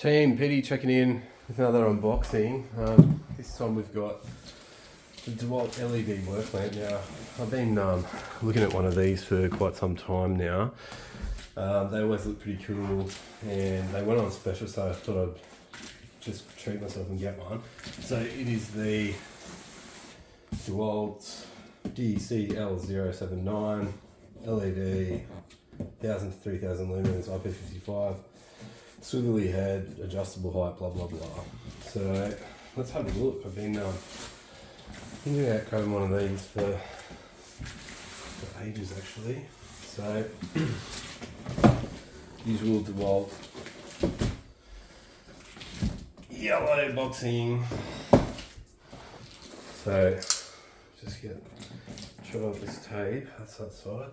Team, Petey checking in with another unboxing. This time we've got the DeWALT LED work lamp. Now, I've been looking at one of these for quite some time now. They always look pretty cool and they went on special, so I thought I'd just treat myself and get one. So it is the DeWALT DCL079 LED 1000 to 3000 lumens IP55. Swivelly head, adjustable height, blah blah blah. So let's have a look. I've been thinking about grabbing one of these for ages actually. So usual DeWALT yellow boxing. So just try off this tape. That's that side.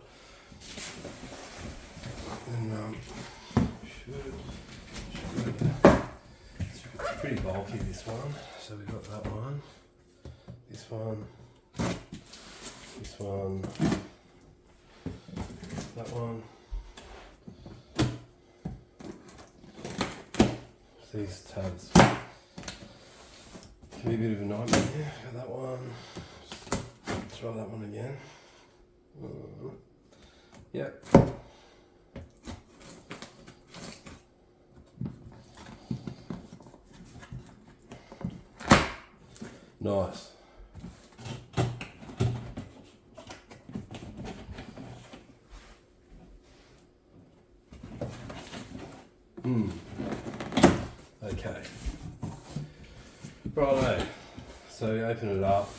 And it's pretty bulky, this one. So we've got that one, this one, this one, that one. These tabs can be a bit of a nightmare. Got that one. Just try that one again. Yep. Nice. Okay. Righto. So we open it up.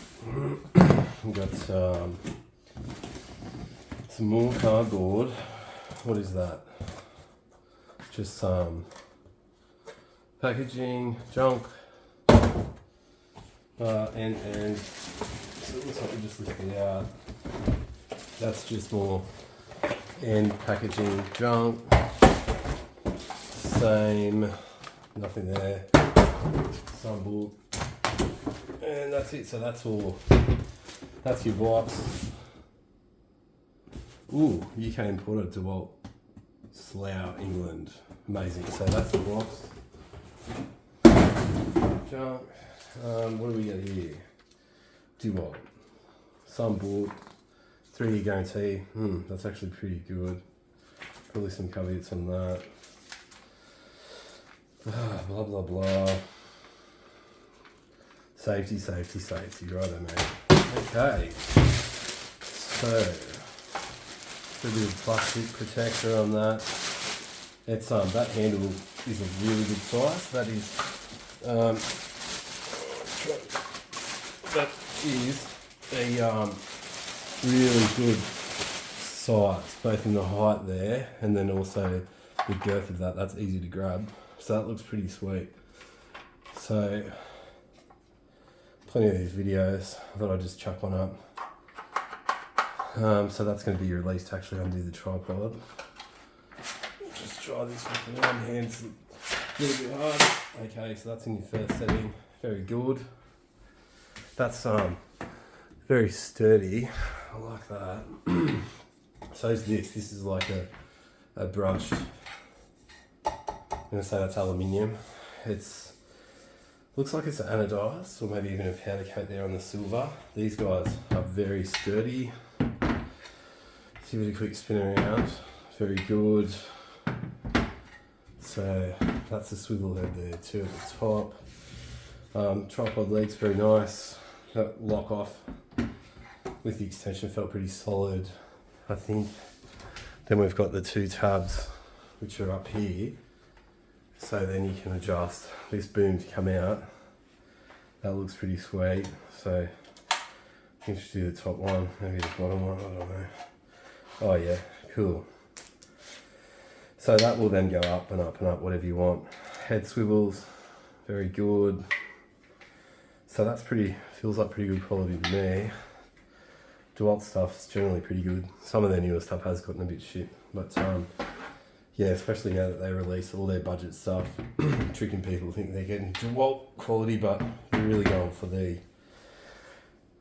We've got some more cardboard. What is that? Just some packaging, junk. And so it looks like we just lifted it out. That's just more end packaging junk. Same, nothing there. Some book. And that's it. So that's all. That's your box. Ooh, UK imported DeWALT, Slough, England. Amazing. So that's the box. Junk. What do we get here? DeWALT. Some book. 3-year guarantee. That's actually pretty good. Probably some caveats on that. Blah blah blah. Safety, safety, safety. Righto, mate. Okay. So, a bit of plastic protector on that. It's that handle is a really good size. That is a really good size, both in the height there and then also the girth of that. That's easy to grab, so that looks pretty sweet. So plenty of these videos, I thought I'd just chuck one up. So that's going to be released to actually undo the tripod. Just try this with one hand, it's a little bit hard. Okay, so that's in your first setting, very good. That's very sturdy. I like that. So is this. This is like a brushed. I'm gonna say that's aluminium. It's looks like it's anodized, or maybe even a powder coat there on the silver. These guys are very sturdy. Give it a quick spin around. Very good. So that's the swivel head there too at the top. Tripod legs, very nice. That lock off with the extension felt pretty solid, I think. Then we've got the 2 tabs which are up here, so then you can adjust this boom to come out. That looks pretty sweet. So you can just do the top one, maybe the bottom one, I don't know. Oh yeah, cool. So that will then go up and up and up, whatever you want. Head swivels, very good. So that's feels like pretty good quality to me. DeWALT stuff's generally pretty good. Some of their newer stuff has gotten a bit shit, but yeah, especially now that they release all their budget stuff, tricking people, think they're getting DeWALT quality, but they're really going for the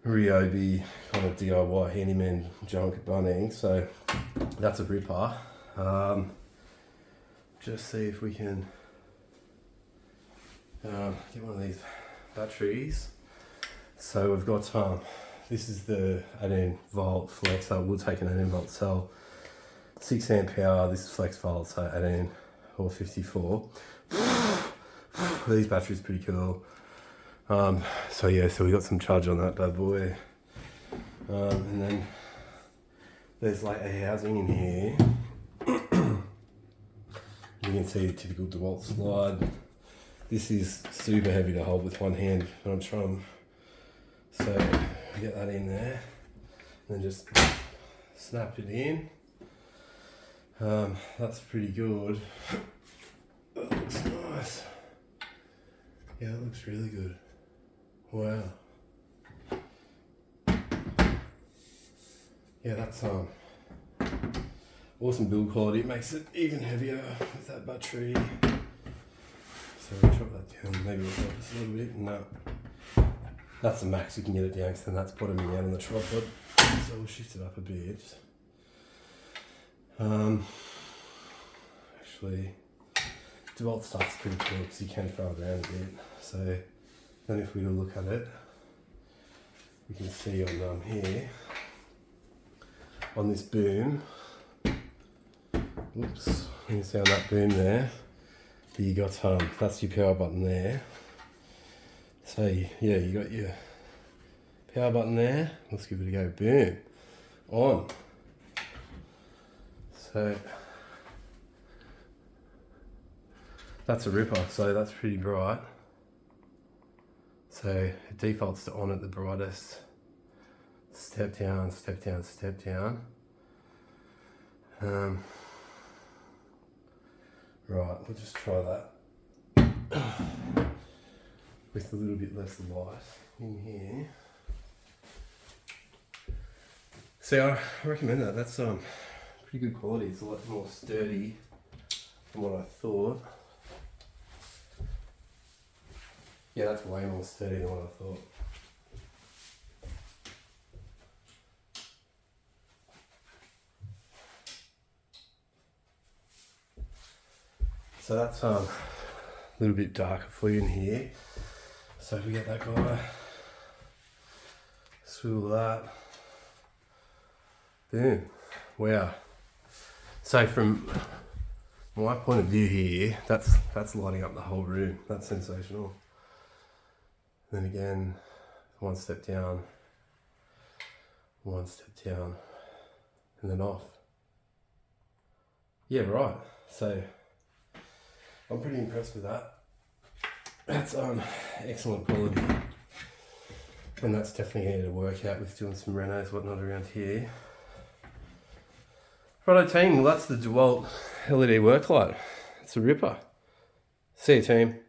Ryobi kind of DIY handyman junk at Bunnings. So that's a ripper. Just see if we can get one of these batteries. So we've got this is the 18 volt flex. I will take an 18 volt cell, 6 amp hour. This is flex volt, so 18 or 54. These batteries are pretty cool. So yeah, so we got some charge on that bad boy. And then there's like a housing in here. You can see the typical DeWALT slide. This is super heavy to hold with one hand when I'm trying. So get that in there, and then just snap it in. That's pretty good. That looks nice. Yeah, that looks really good. Wow. Yeah, that's awesome build quality. It makes it even heavier with that battery. So we'll drop that down. Maybe we'll drop this a little bit. No. That's the max you can get it down, because then that's bottoming out on the tripod. So we'll shift it up a bit. Actually, DeWALT stuff's pretty cool because you can throw it around a bit. So then if we look at it, we can see on here, on this boom, oops, you can see on that boom there, you got that's your power button there. So yeah, you got your power button there. Let's give it a go. Boom, on. So that's a ripper. So that's pretty bright. So it defaults to on at the brightest. Step down, step down, step down. Right, we'll just try that with a little bit less light in here. See, I recommend that. That's pretty good quality. It's a lot more sturdy than what I thought. Yeah, that's way more sturdy than what I thought. So that's a little bit darker for you in here. So if we get that guy, swivel that, boom, wow. So from my point of view here, that's lighting up the whole room. That's sensational. Then again, one step down, and then off. Yeah, right. So I'm pretty impressed with that. That's excellent quality. And that's definitely going to work out with doing some renos, whatnot around here. Righto team, well that's the DeWALT LED work light. It's a ripper. See you team.